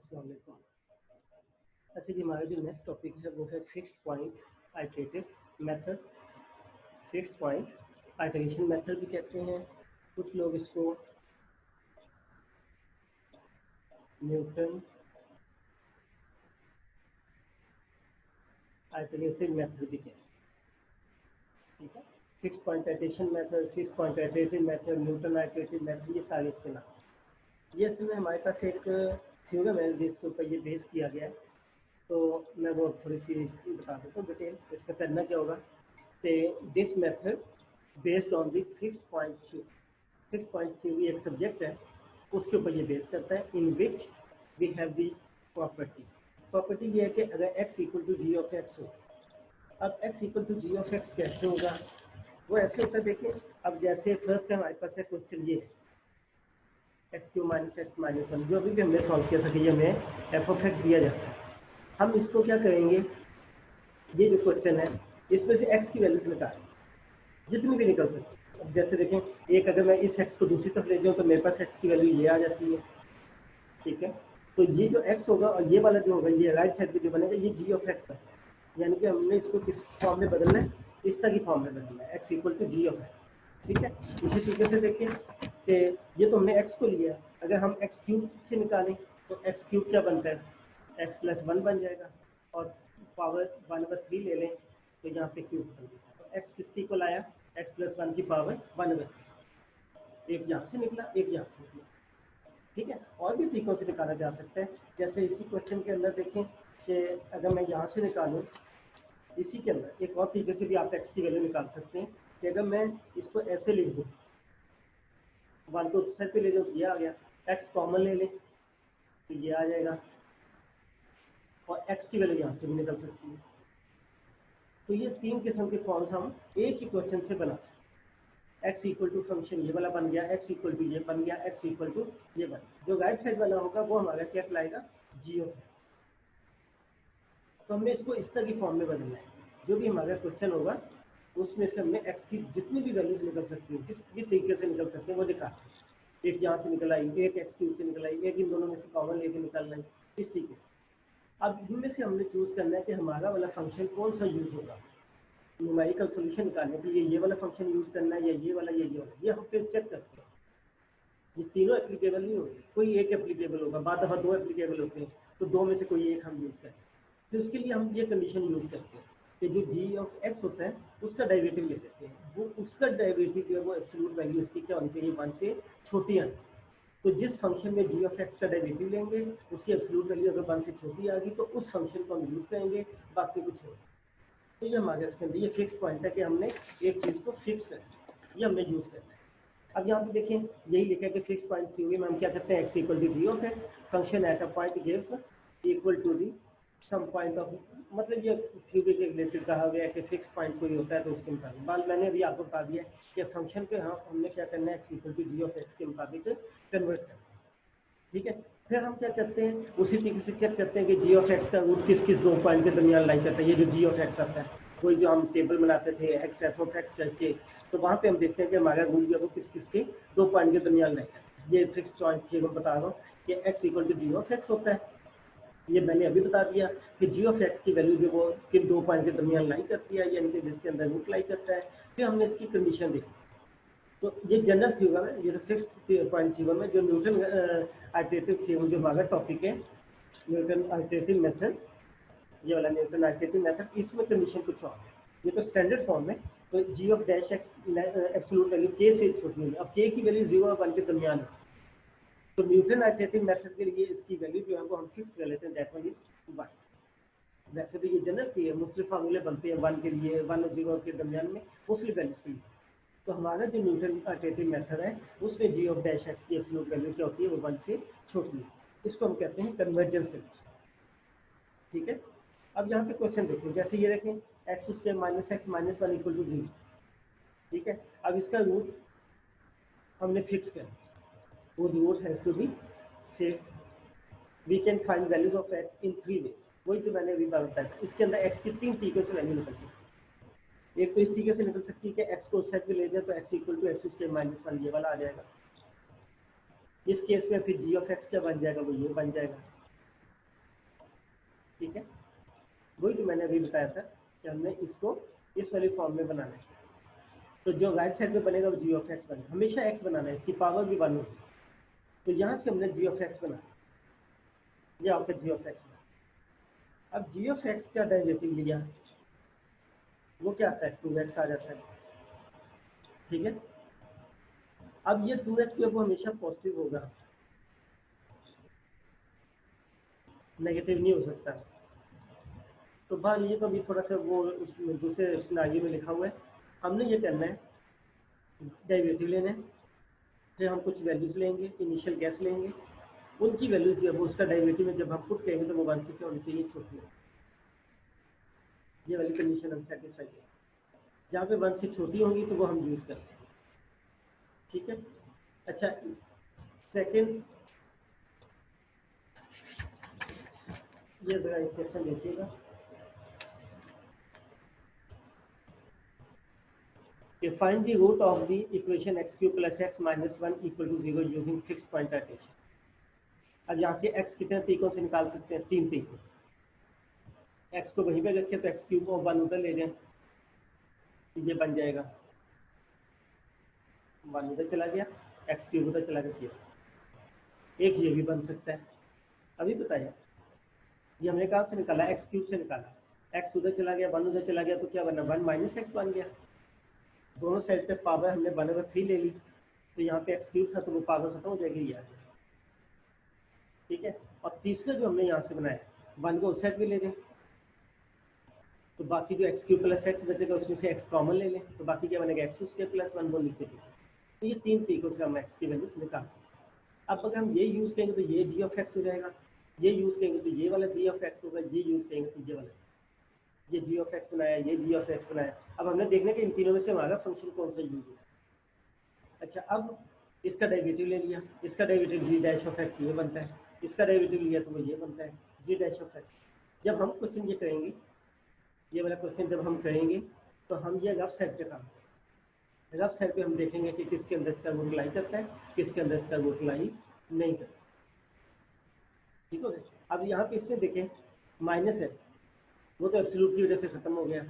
अस्सलाम वालेकुम। अच्छा जी, हमारा जो नेक्स्ट टॉपिक है वो है fixed point iterative method. Fixed point iteration method भी कहते हैं, कुछ लोग इसको न्यूटन आइटरेटिव मेथड भी कहते हैं। ठीक है, fixed point iteration method, fixed point iterative method, Newton iterative method, ये सारे इसके नाम। ये असल में हमारे पास एक थ्योरम है जिसके ऊपर ये बेस किया गया है, तो मैं वो थोड़ी सी हिस्ट्री बता देता हूँ डिटेल। इसका करना क्या होगा कि this method based on the fixed point theory. Fixed point theory एक सब्जेक्ट है, उसके ऊपर ये बेस करता है, in which we have the property. Property ये है कि अगर x equal to g of x हो, अब x equal to g of x कैसे होगा? वो ऐसे होता है, देखिए अब जैसे फर्स्ट टाइम हमारे पास है क्वेश्चन ये है x Q minus x minus one, जो अभी भी हमने सॉल्व किया था कि ये हमें एफ ऑफ एक्स दिया जाता है। हम इसको क्या करेंगे, ये जो क्वेश्चन है इसमें से x की वैल्यूज निकालें, जितनी भी निकल सकती है। अब जैसे देखें, एक अगर मैं इस x को दूसरी तरफ ले जाऊँ तो मेरे पास x की वैल्यू ये आ जाती है। ठीक है, तो ये जो x होगा और ये वाला जो होगा, ये राइट साइड पे जो बनेगा ये g ऑफ x का है, यानी कि हमने इसको किस फॉर्म में बदलना है, इस तरह की फॉर्म में बदलना है, x equal to g of x. ठीक है, इसी तरीके से देखिए कि ये तो हमने x को लिया, अगर हम x क्यूब से निकालें तो x क्यूब क्या बनता है, x प्लस वन बन जाएगा, और पावर 1/3 ले लें तो यहाँ पे क्यूब बन जाएगा। तो x किसकी इक्वल आया, x प्लस वन की पावर 1/3। एक यहाँ से निकला, एक यहाँ से निकला। ठीक है, और भी तरीकों से निकाला जा सकता है। जैसे इसी क्वेश्चन के अंदर देखें कि अगर मैं यहाँ से निकालूँ, इसी के अंदर एक और तरीके से भी आप x की वैल्यू निकाल सकते हैं कि अगर मैं इसको ऐसे लिख दूँ, वन को साइड पे ले जाऊँ तो ये आ गया, x कॉमन ले लें तो ये आ जाएगा, और x की वैल्यू यहाँ से भी निकल सकती है। तो ये तीन किस्म के फॉर्म्स हम एक ही क्वेश्चन से बना सकते हैं। x इक्वल टू फंक्शन ये वाला बन गया, x इक्वल टू ये बन गया, x इक्वल टू ये बन गया। जो राइट साइड वाला होगा वो हमारा क्या कहलाएगा, g ऑफ x। तो हमने इसको इस तरह की फॉर्म में बदलना है, जो भी हमारा क्वेश्चन होगा उसमें से हमने x की जितनी भी वैल्यूज निकल सकती है, किस भी तरीके से निकल सकते हैं वो दिखा। एक यहाँ से निकल आई, एक x क्यूब से निकल आई, एक इन दोनों में से कॉमन लेके निकल आई, इस तरीके से। अब इनमें से हमने चूज करना है कि हमारा वाला फंक्शन कौन सा यूज होगा न्यूमेरिकल सोल्यूशन निकालने के लिए, ये वाला फंक्शन यूज करना है या ये वाला या ये वाला। ये हम फिर चेक करते हैं, ये तीनों एप्लीकेबल नहीं होते, कोई एक एप्लीकेबल होगा, बाद दफा दो एप्लीकेबल होते हैं, तो दो में से कोई एक हम यूज करें। तो उसके लिए हम ये कंडीशन यूज करते हैं कि जो g ऑफ x होता है उसका डेरिवेटिव ले लेते हैं, वो उसका डेरिवेटिव जो है वो एब्सोल्यूट वैल्यू उसकी क्या होनी चाहिए, 1 से छोटी आनी चाहिए। तो जिस फंक्शन में g ऑफ x का डेरिवेटिव लेंगे उसकी एब्सोल्यूट वैल्यू अगर 1 से छोटी आ गई तो उस फंक्शन को हम यूज करेंगे, बाकी कुछ नहीं। तो ये हमारे इसके अंदर ये फिक्स पॉइंट है कि हमने एक चीज़ को फिक्स करना है, ये हमने यूज़ करना है। अब यहाँ पे देखें यही लिखा है कि फिक्स पॉइंट थ्योरी में हम क्या करते हैं, x equal to g of x, function at a point gives equal to the some point of, मतलब ये थ्योरी के रिलेटेड कहा गया है कि फिक्स पॉइंट कोई होता है तो उसके मुताबिक। बाद मैंने अभी आपको बता दिया कि फंक्शन के हमने क्या करना है, x equal to g of x के मुताबिक कन्वर्ट करना है। ठीक है, फिर हम क्या करते हैं, उसी तरीके से चेक करते हैं कि जी ऑफ एक्स का रूट किस किस दो पॉइंट के दरमियान लाई करता है। ये जो जी ऑफ एक्स आता है, वही जो हम टेबल बनाते थे एक्स एफ ऑफ एक्स करके, तो वहाँ पे हम देखते हैं कि हमारा रूट जो है वो किस किस के दो पॉइंट के दरमियान लाई करता है। ये फिक्स पॉइंट थी मैं बता रहा हूँ कि x equal to g of x होता है। ये मैंने अभी बता दिया कि जी ऑफ एक्स की वैल्यू जो वो किन दो पॉइंट के दरमियान लाई करती है, यानी कि जिसके अंदर रूट लाई करता है। फिर हमने इसकी कंडीशन देखी, तो ये जनरल थ्योरम है, ये तो फिक्स्ड पॉइंट थ्योरम है। जो न्यूटन आइटरेटिव थ्योरम जो हमारा टॉपिक है, न्यूटन आइटरेटिव मेथड, ये वाला न्यूटन आइटरेटिव मेथड, इसमें कंडीशन कुछ और है। ये तो स्टैंडर्ड फॉर्म है, तो g of dash x absolute value के से छोटी है, अब के की वैल्यू 0 और 1 के दरमियान है। तो न्यूटन आइटरेटिव मेथड के लिए इसकी वैल्यू जो है वो हम फिक्स कर लेते हैं, दैट वन इज 1। वैसे तो ये जनरल की है, मुख्तलिफ फार्मूले बनते हैं 1 के लिए, 1 और 0 के दरमियान में मुख्तलिफ वैल्यूज के लिए। तो हमारा जो न्यूटन आइटरेटिव मेथड है उसमें जी ऑफ डैश एक्स की एब्सोल्यूट वैल्यू क्या होती है, वो 1 से छोटी है। इसको हम कहते हैं कन्वर्जेंस कंडीशन। ठीक है, अब यहाँ पे क्वेश्चन देखिए, जैसे ये देखें x square minus x minus 1 equal to 0। ठीक है, अब इसका रूट हमने फिक्स किया, वो root has to be fixed. We can find values of x in 3 ways, वही जो मैंने अभी बताया। इसके अंदर एक्स की 3 तरीकों से वैल्यू निकल सकती है। एक तो इस तरीके से निकल सकती है कि एक्स को सेट में ले जाए तो x equal to x square minus 1 ये वाला आ जाएगा। इस केस में फिर जी ऑफ एक्स क्या बन जाएगा, वो ये बन जाएगा। ठीक है, वही तो मैंने अभी बताया था कि हमने इसको इस वाली फॉर्म में बनाना है। तो जो राइट साइड में बनेगा वो जी ऑफ एक्स बनेगा, हमेशा एक्स बनाना है, इसकी पावर भी 1 होगी। तो यहाँ से हमने जी ऑफ एक्स बनाया, ये आपका जी ऑफ एक्स बना। अब जी ऑफ एक्स का डेरिवेटिव लिया, वो क्या आता है 2x आ जाता है। ठीक है, अब ये 2x जो है वो हमेशा पॉजिटिव होगा, नेगेटिव नहीं हो सकता। तो मान लीजिए कभी थोड़ा सा वो उसमें दूसरे सिनारियो में लिखा हुआ है, हमने ये करना है, डेरिवेटिव लेना है, फिर हम कुछ वैल्यूज लेंगे, इनिशियल गैस लेंगे, उनकी वैल्यूज जो है वो उसका डेरिवेटिव में जब हम पुट करेंगे तो वो 1 से क्या होनी चाहिए, छोटी है। ये वाली कंडीशन हम सेटिस्फाई करें, जहाँ पे 1 से छोटी होंगी तो वो हम यूज़ करते हैं। ठीक है, अच्छा सेकेंड, ये जरा क्वेश्चन देखिएगा कि find the root of the equation x cube plus x minus 1 equal to 0 using fix point rotation. अब यहाँ से एक्स कितने तरीकों से निकाल सकते हैं, 3 तरीकों से। एक्स को वहीं पे रखें तो एक्स क्यूब और 1 उधर ले जाएं, ये बन जाएगा 1 उधर चला गया, एक्स क्यूब उधर चला गया। एक ये भी बन सकता है, अभी बताइए, ये हमने कहाँ से निकाला, एक्स क्यूब से निकाला, एक्स उधर चला गया 1 उधर चला गया तो क्या बना, 1 माइनस एक्स बन गया। दोनों साइड पे पावर हमने 1/3 ले ली, तो यहाँ पे एक्स क्यूब था तो वो पावर खत्म हो जाएगी, ये आ जाएगा। ठीक है, और तीसरा जो हमने यहाँ से बनाया 1 को उस साइड भी ले लें, तो बाकी जो एक्स क्यूब प्लस एक्स बचेगा उसमें से एक्स कॉमन ले लें, तो बाकी क्या बनेगा एक्स स्क्वायर प्लस 1 वो नीचे की। तो ये 3 तरीकों से हम एक्स की वैल्यूज निकाल सकते हैं। अब अगर हम ये यूज़ करेंगे तो ये जी ऑफ एक्स हो जाएगा, ये यूज़ करेंगे तो ये वाला जी ऑफ एक्स होगा, ये यूज़ करेंगे तो ये वाला, ये जी ऑफ एक्स बनाया, ये जी ऑफ एक्स बनाया। अब हमने देखना कि इन तीनों में से हमारा फंक्शन कौन सा यूज होगा। अच्छा, अब इसका डेरिवेटिव ले लिया, इसका derivative g dash of x ये बनता है, इसका डेरिवेटिव लिया तो वो ये बनता है जी डैश ऑफ एक्स। जब हम क्वेश्चन ये करेंगे, ये वाला क्वेश्चन जब हम करेंगे तो हम ये रफ साइड पे काम करेंगे। रफ साइड पे हम देखेंगे कि किसके अंदर इसका रूट लाई करता है, किसके अंदर इसका रूट लाई नहीं करता। ठीक है, अब यहाँ पे इसमें देखें माइनस है, वो तो एब्सोल्यूट की वजह से खत्म हो गया,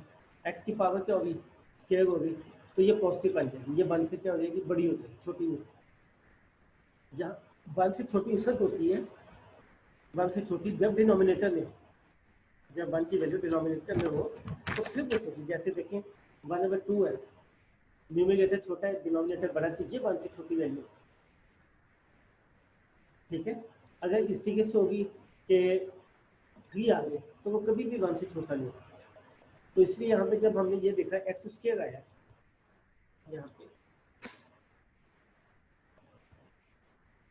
एक्स की पावर क्या होगी, स्क्वायर होगी, तो ये पॉजिटिव बन जाएगी, ये 1 से क्या हो जाएगी, बड़ी हो जाएगी, छोटी हो जाएगी। जहाँ 1 से छोटी उस वक्त होती है, 1 से छोटी जब डिनोमिनेटर में, जब 1 की वैल्यू डिनोमिनेटर में हो तो फिर वो छोटी, जैसे देखें 1/2 है, न्यूमरेटर छोटा है डिनोमिनेटर बड़ा, तो ये 1 से छोटी वैल्यू। ठीक है, अगर इस तरीके से होगी कि 3 आ गए तो वो कभी भी 1 से छोटा नहीं होगा। तो इसलिए यहाँ पे जब हमने ये देखा एक्स स्क्वायर आया यहाँ पे,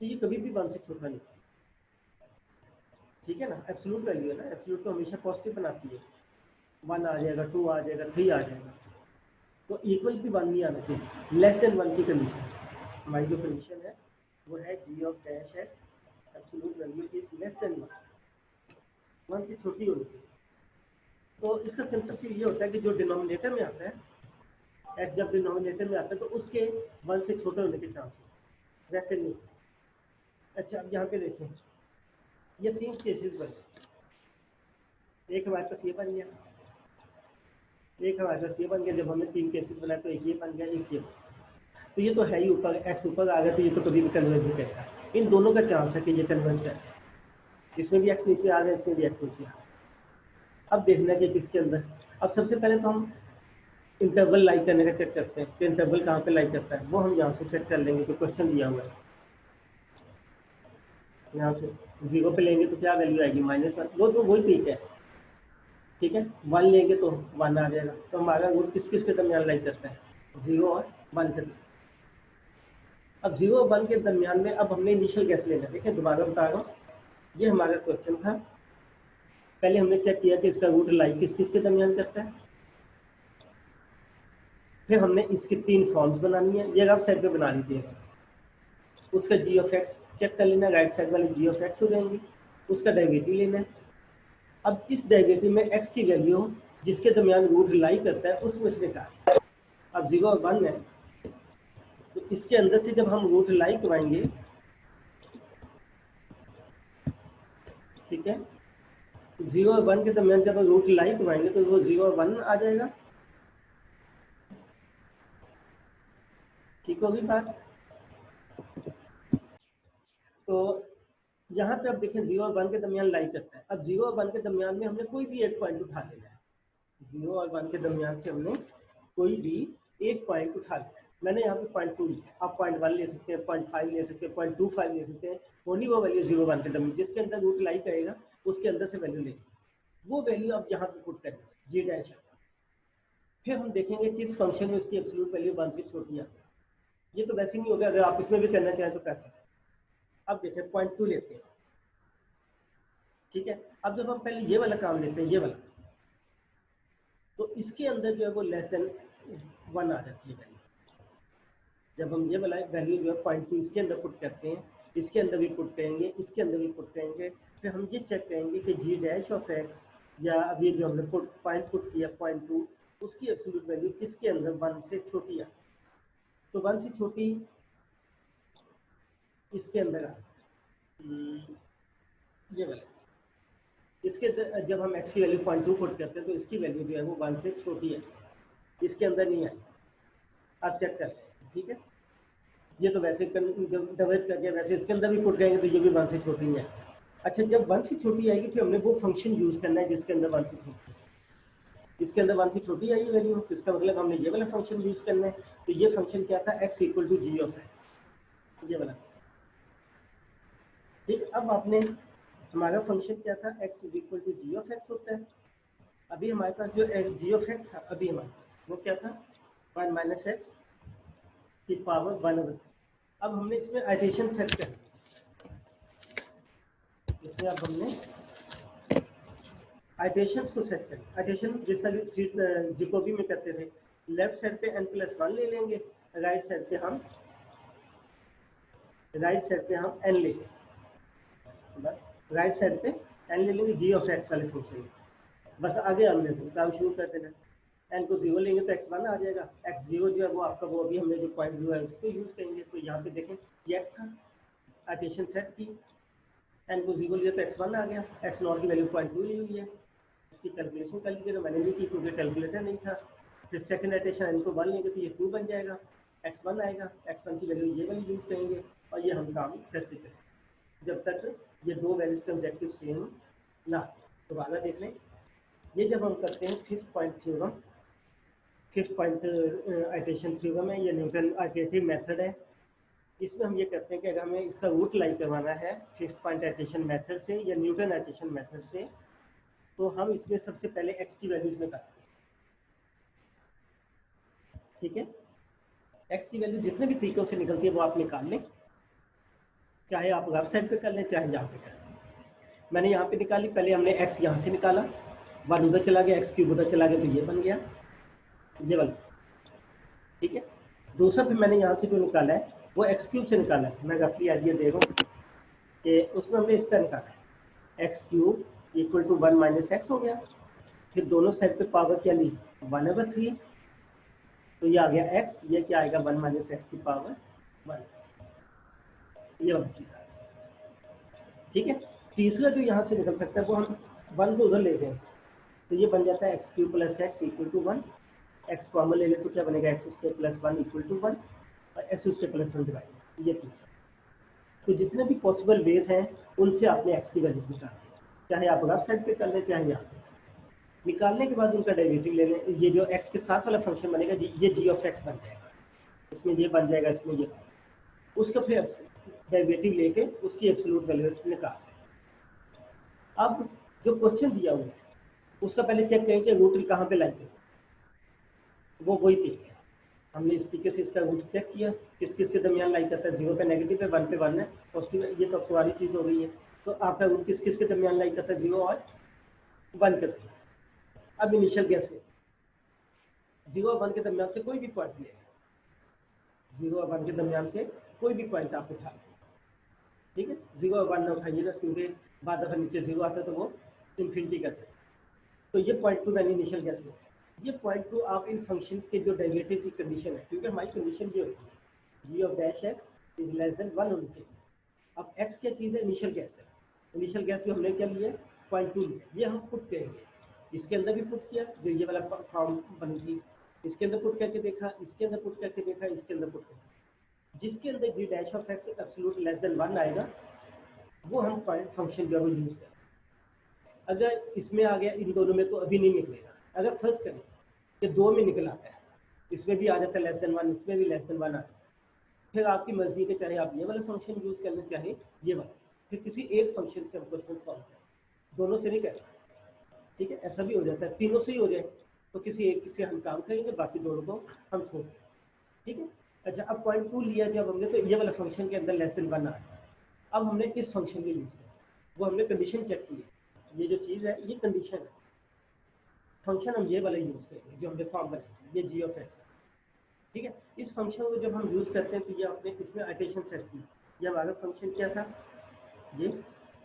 तो ये कभी भी 1 से छोटा नहीं। ठीक है ना, एब्सोल्यूट वैल्यू है ना, एब्सोल्यूट तो हमेशा पॉजिटिव बनाती है, 1 आ जाएगा, 2 आ जाएगा, 3 आ जाएगा, तो इक्वल भी 1 नहीं आना चाहिए, लेस देन 1 की कंडीशन। हमारी जो कंडीशन है वो है g of dash x absolute value is less than 1 से छोटी होनी चाहिए। तो इसका सिंपल सी ये होता है कि जो डिनोमिनेटर में आता है, एक्स जब डिनोमिनेटर में आता है तो उसके 1 से छोटे होने के चांस है, वैसे नहीं। अच्छा, अब यहाँ पे देखें, ये 3 केसेस बने, एक हमारे पास ये बन गया, एक हमारे पास ये बन गया, जब हमने 3 केसेस बनाए तो एक ये बन गया, एक ये। तो ये तो है ही, ऊपर एक्स ऊपर आ गया तो ये तो कभी भी कन्वर्ज नहीं करेगा। इन दोनों का चांस है कि ये कन्वर्ज करे, इसमें भी एक्स नीचे आ गया, इसमें भी एक्स नीचे आ गया। अब देखना कि किसके अंदर, अब सबसे पहले तो हम इंटरवल लाइक करने का चेक करते हैं कि इंटरवल कहाँ पे लाइक करता है, वो हम यहाँ से चेक कर लेंगे। तो क्वेश्चन दिया हुआ है, यहाँ से 0 पे लेंगे तो क्या वैल्यू आएगी, -1, वो तो वही ठीक है। ठीक है, 1 लेंगे तो 1 आ जाएगा। तो हमारा रूट किस किस के दरमियान लाइक करता है, 0 और 1 के। अब 0 और 1 के दरमियान में अब हमने इनिशियल गैस लेना है। देखिए दोबारा बता रहा हूँ, ये हमारा क्वेश्चन था, पहले हमने चेक किया कि इसका रूट लाइक किस किस के दरमियान करता है, फिर हमने इसकी 3 फॉर्म्स बनानी है, ये आप साइड पे बना लीजिएगा। उसका जी ऑफ एक्स चेक कर लेना, राइट साइड वाले जी ऑफ एक्स हो जाएंगी, उसका डेरिवेटिव लेना है। अब इस डेरिवेटिव में एक्स की वैल्यू जिसके दरमियान रूट लाई करता है उसमें से निकाल। अब 0 और 1 है तो इसके अंदर से जब हम रूट लाई करवाएंगे, ठीक है, 0 और 1 के दरमियान जब रूट लाई करवाएंगे तो वो 0 और 1 आ जाएगा। ठीक होगी बात। तो यहाँ पे अब देखें 0 और 1 के दरमियान लाई करता है। अब 0 और 1 के दरमियान में हमने कोई भी एक पॉइंट उठा लेना है। 0 और 1 के दरमियान से हमने कोई भी एक पॉइंट उठा लिया। मैंने यहाँ पे 0.2 लिया, आप 0.1 ले सकते हैं, 0.5 ले सकते हैं, 0.25 ले सकते हैं। ओनली वो वैल्यू 0 1 के दरमियान जिसके अंदर रूट लाई करेगा उसके अंदर से वैल्यू लेंगे, वो वैल्यू अब यहाँ पे पुट करेंगे जी डैश। फिर हम देखेंगे किस फंक्शन में उसकी एब्सोल्यूट वैल्यू 1 से छोटी है। ये तो वैसे नहीं होगा, अगर आप इसमें भी करना चाहें तो कर सकते हैं। अब देखें 0.2 लेते हैं, ठीक है। अब जब हम पहले ये वाला काम लेते हैं, ये वाला, तो इसके अंदर जो है वो लेस देन 1 आ जाती है वैल्यू। जब हम ये वाला वैल्यू जो है 0.2 इसके अंदर पुट करते हैं, इसके अंदर भी पुट करेंगे, इसके अंदर भी पुट करेंगे, फिर हम ये चेक करेंगे कि जी डैश ऑफ एक्स या अभी जो हमने पॉइंट पुट किया 0.2 उसकी एब्सोल्यूट वैल्यू किसके अंदर 1 से छोटी है। तो 1 से छोटी इसके अंदर आ ये वाला, इसके जब हम x की वैल्यू 0.2 पुट करते हैं तो इसकी वैल्यू जो है वो 1 से छोटी है, इसके अंदर नहीं आई। आप चेक कर लें, ठीक है। ये तो वैसे डिवाइड करके वैसे इसके अंदर भी पुट करेंगे तो ये भी 1 से छोटी है। अच्छा, जब 1 से छोटी आएगी फिर हमने वो फंक्शन यूज़ करना है जिसके अंदर 1 से छोटी है। इसके अंदर 1 से छोटी आई वैल्यू, तो इसका मतलब हमने ये वाला फंक्शन यूज़ करना है। तो ये फंक्शन क्या था, x equal to g of x, ये वाला। ठीक, अब आपने हमारा फंक्शन क्या था, x is equal to g of x होता है। अभी हमारे पास जो जी ऑफ एक्स था, अभी हमारे पास वो क्या था, 1 माइनस एक्स की पावर 1/3। अब हमने इसमें आइटेशन सेट कर, इसमें अब हमने आइटेशन को सेट करें। आइटेशन जिस तरह जिकोबी में करते थे, लेफ्ट साइड पे n+1 ले लेंगे, राइट साइड पे हम n लेंगे, राइट साइड पे n ले लेंगे जी ऑफ एक्स वाले फंक्शन में। बस आगे हमने काम शुरू कर देना। n को 0 लेंगे तो x1 आ जाएगा, x0 जो है वो आपका वो अभी हमने जो पॉइंट लिया है उसको यूज़ करेंगे। तो यहाँ पे देखें ये x था, आइटेशन सेट की, n को 0 लिया तो x1 आ गया, x0 की वैल्यू 0.2 ली हुई है, उसकी कैलकुलेशन कर लीजिए। तो मैंने नहीं की क्योंकि कैलकुलेटर नहीं था। फिर सेकंड आइटेशन n को 1 लेंगे तो ये 2 बन जाएगा, x1 आएगा, x1 की वैल्यू ये वाली यूज़ करेंगे और ये हम काम करते चलें जब तक ये दो वैल्यूज का ऑब्जेक्टिव सेम ना। दोबारा देख लें, ये जब हम करते हैं fixed point theorem, fixed point iteration theorem है, ये न्यूटन आइटरेटिव मेथड है। इसमें हम ये करते हैं कि अगर हमें इसका रूट लाई करवाना है फिफ्थ पॉइंट आइटेशन मेथड से या न्यूटन आइटेशन मेथड से, तो हम इसमें सबसे पहले x की वैल्यूज निकालते हैं, ठीक है। x की वैल्यू जितने भी तरीकों से निकलती है वो आप निकाल लें, चाहे आप लेफ्ट साइड पे कर लें चाहे यहाँ पे कर लें। मैंने यहाँ पे निकाली, पहले हमने x यहाँ से निकाला, 1 उधर चला गया, x³ उधर चला गया, तो ये बन गया ये वाला, ठीक है। दूसरा फिर मैंने यहाँ से जो निकाला है वो x³ से निकाला है। मैं रफली आइडिया दे रहा हूँ कि उसमें हमने इसका निकाला है, x³ equal to 1 minus x हो गया। फिर दोनों साइड पे पावर क्या ली, 1/3, तो ये आ गया x, ये क्या आएगा 1 माइनस एक्स की पावर 1, ये वाली चीज़ आ गई, ठीक है। तीसरा जो यहाँ से निकल सकता है वो हम 1 को उधर ले गए तो ये बन जाता है x³ plus x equal to 1, x common ले ले तो क्या बनेगा x² प्लस 1 इक्वल टू 1 और x² प्लस 1 डिवाइड, ये तीसरा। तो जितने भी पॉसिबल वेज हैं उनसे आपने x की वैल्यूज निकाल दी, चाहे आप लेफ्ट साइड पे कर लें चाहे यहाँ पे। निकालने के बाद उनका डेरिवेटिव ले लें, ये जो x के साथ वाला फंक्शन बनेगा ये g ऑफ x बन जाएगा, इसमें ये बन जाएगा, इसमें ये, उसका फिर डेरिवेटिव लेके उसकी एब्सोल्यूट वैल्यू निकाल। अब जो क्वेश्चन दिया हुआ है उसका पहले चेक करें कि रूट कहाँ पे लाई है, वो वही तरीका है। हमने इस तरीके से इसका रूट चेक किया, किस किस के दरमियान लाई करता है, 0 पे नेगेटिव है, 1 पे 1 है, पॉजिटिव है, ये तो पुरानी चीज़ हो गई है। तो आपका रूट किस किस के दरमियान लाई करता है, 0 और 1 के दरमियान। अब इनिशियल गैस है 0 और 1 के दरमियान से कोई भी पॉइंट ले, 0 और 1 के दरमियान से कोई भी पॉइंट आप उठा लें, ठीक है। 0 और 1 ना उठाइएगा क्योंकि बाद दफा नीचे 0 आता है तो वो इन्फिनिटी करते हैं। तो ये 0.2 मैंने इनिशियल गैस है, ये 0.2 आप इन फंक्शंस के जो डेरिवेटिव की कंडीशन है, क्योंकि हमारी कंडीशन ये होती है g of dash x is less than 1 होनी चाहिए। अब x क्या चीज़ है, इनिशियल गैस है। इनिशियल गैस जो हमने क्या लिया पॉइंट 2 ये हम पुट करेंगे, इसके अंदर भी पुट किया जो ये वाला फॉर्म बनेगी, इसके अंदर पुट करके देखा, इसके अंदर पुट करके देखा, इसके अंदर पुट करके, जिसके अंदर g dash of x absolute less than 1 आएगा वो हम पॉइंट फंक्शन जो है वो यूज़ करें। अगर इसमें आ गया इन दोनों में तो अभी नहीं निकलेगा। अगर फर्स्ट करें कि 2 में निकल आता है, इसमें भी आ जाता है लेस देन 1, इसमें भी लेस देन 1 आता है, फिर आपकी मर्जी के चाहे आप ये वाला फंक्शन यूज़ करना चाहे ये वाला, फिर किसी एक फंक्शन से हम क्वेश्चन सॉल्व करें, दोनों से नहीं करना, ठीक है। ऐसा भी हो जाता है तीनों से ही हो जाए तो किसी एक से हम काम करेंगे, बाकी दोनों को हम छोड़ दें, ठीक है। अच्छा, अब पॉइंट 2 लिया जब हमने तो ये वाला फंक्शन के अंदर लेस देन 1 आ गया। अब हमने किस फंक्शन के यूज़ किया, वो हमने कंडीशन चेक की है, ये जो चीज़ है ये कंडीशन है, फंक्शन हम ये वाला यूज़ करेंगे जो हमने फॉर्म बनाया, ये जी ऑफ एक्स है, ठीक है। इस फंक्शन को जब हम यूज़ करते हैं तो ये आपने इसमें आइटेशन सेट की, ये हमारा फंक्शन क्या था, ये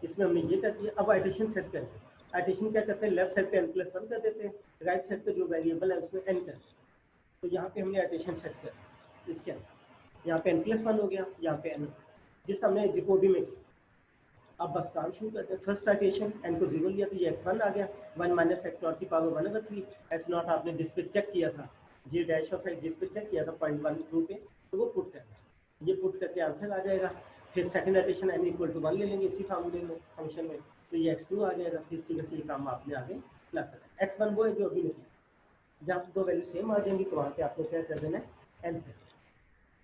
इसमें हमने ये कर दिया। अब आइटेशन सेट करें, आइटेशन क्या करते हैं, लेफ्ट साइड पे n+1 कर देते हैं, राइट साइड पे जो वेरिएबल है उसमें n कर, तो यहाँ पे हमने आइटेशन सेट कर इसके अंदर, यहाँ पे n+1 हो गया, यहाँ पे n, जिस हमने जिकोबी में किया। अब बस काम शुरू करते हैं, फर्स्ट आइटेशन n को 0 लिया तो ये x1 आ गया, 1 - x0 की पावर 1/3, x0 आपने जिस पे चेक किया था, जी डैश ऑफ एक्स जिस पे चेक किया था पॉइंट 1 पे, तो वो पुट करना, ये पुट करके आंसर आ जाएगा। फिर सेकंड आइटेशन n = 1 ले लेंगे इसी फार्मूले में फंक्शन में, तो ये x2 आ जाएगा। इस तरीके से ये काम आपने आगे लाता है। x1 वो है जो अभी नहीं, जब दो वैल्यू सेम आ जाएंगी तो वहाँ पे आपको क्या कर देना है, n,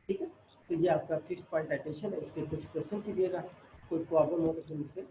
ठीक है। तो ये आपका फिक्स्ड पॉइंट आइटेशन है, इसके कुछ क्वेश्चन कीजिएगा, कोई प्रॉब्लम हो तो फिर मुझसे